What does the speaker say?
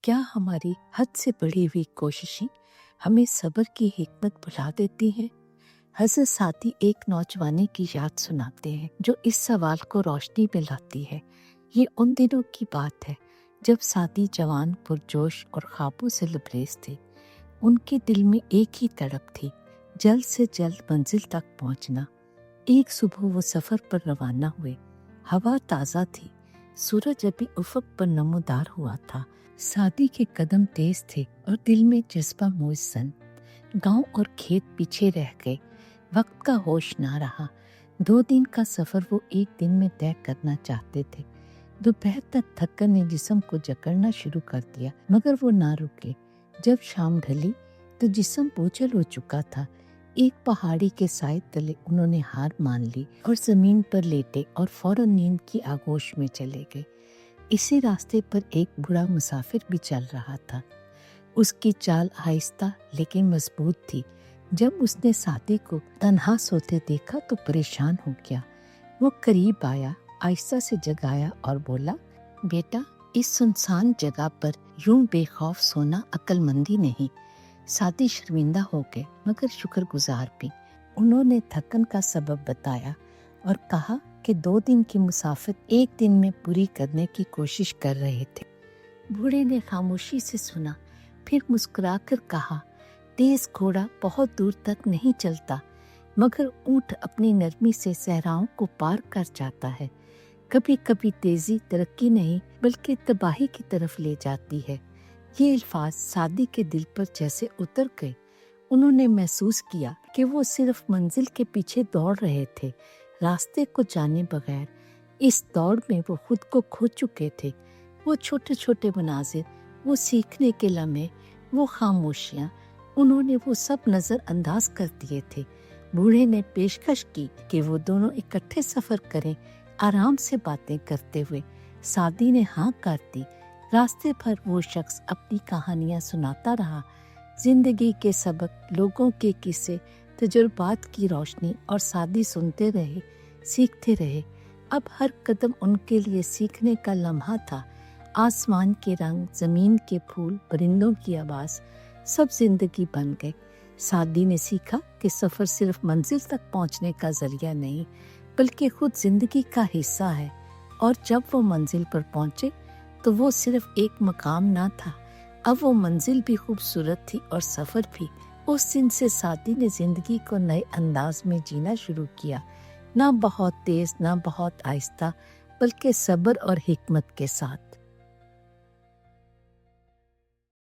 क्या हमारी हद से बढ़ी हुई कोशिशें हमें सब्र की हिकमत भुला देती हैं? हज़रत सादी एक नौजवानी की याद सुनाते हैं जो इस सवाल को रोशनी में लाती है। ये उन दिनों की बात है जब सादी जवान, पुरजोश और ख्वाबों से लबरेज थे। उनके दिल में एक ही तड़प थी, जल्द से जल्द मंजिल तक पहुंचना। एक सुबह वो सफ़र पर रवाना हुए। हवा ताज़ा थी, सूरज अभी उफ़क़ पर नमोदार हुआ था। सादी के कदम तेज थे और दिल में जज्बा मुइज़्ज़न। गांव और खेत पीछे रह गए, वक्त का होश ना रहा। 2 दिन का सफ़र वो एक दिन में तय करना चाहते थे। दोपहर तक थकन ने जिस्म को जकड़ना शुरू कर दिया, मगर वो ना रुके। जब शाम ढली तो जिस्म बोझल हो चुका था। एक पहाड़ी के साए तले उन्होंने हार मान ली और ज़मीन पर लेटे और फौरन नींद की आगोश में चले गए। इसी रास्ते पर एक बूढ़ा मुसाफिर भी चल रहा था। उसकी चाल आहिस्ता लेकिन मजबूत थी। जब उसने सादी को तन्हा सोते देखा तो परेशान हो गया। वो करीब आया, आहिस्ता से जगाया और बोला, बेटा, इस सुनसान जगह पर यूं बेखौफ सोना अक्लमंदी नहीं। सादी शर्मिंदा हो गए मगर शुक्रगुजार भी। उन्होंने थकन का सबब बताया और कहा कि 2 दिन की मुसाफिर एक दिन में पूरी करने की कोशिश कर रहे थे। बूढ़े ने खामोशी से सुना, फिर मुस्कुराकर कहा, तेज घोड़ा बहुत दूर तक नहीं चलता, मगर ऊंट अपनी नरमी से सहराओं को पार कर जाता है। कभी कभी तेजी तरक्की नहीं बल्कि तबाही की तरफ ले जाती है। ये अल्फाज सादी के दिल पर जैसे उतर गए। उन्होंने महसूस किया कि वो सिर्फ मंजिल के पीछे दौड़ रहे थे, रास्ते को जाने बगैर। इस दौड़ में वो खुद को खो चुके थे। वो छोटे छोटे मनाजिर, वो सीखने के लम्हे, वो खामोशियाँ, उन्होंने वो सब नज़रअंदाज कर दिए थे। बूढ़े ने पेशकश की कि वो दोनों इकट्ठे सफ़र करें, आराम से बातें करते हुए। सादी ने हाँ कर दी। रास्ते भर वो शख्स अपनी कहानियाँ सुनाता रहा, जिंदगी के सबक, लोगों के किस्से, तजुर्बात की रोशनी, और सादी सुनते रहे, सीखते रहे। अब हर कदम उनके लिए सीखने का लम्हा था। आसमान के रंग, ज़मीन के फूल, परिंदों की आवाज़, सब जिंदगी बन गए। सादी ने सीखा कि सफ़र सिर्फ मंजिल तक पहुंचने का जरिया नहीं बल्कि खुद जिंदगी का हिस्सा है। और जब वो मंजिल पर पहुंचे तो वो सिर्फ एक मकाम ना था, अब वो मंजिल भी खूबसूरत थी और सफ़र भी। उस दिन से सादी ने ज़िंदगी को नए अंदाज में जीना शुरू किया, ना बहुत तेज़ ना बहुत आहिस्ता, बल्कि सब्र और हिकमत के साथ।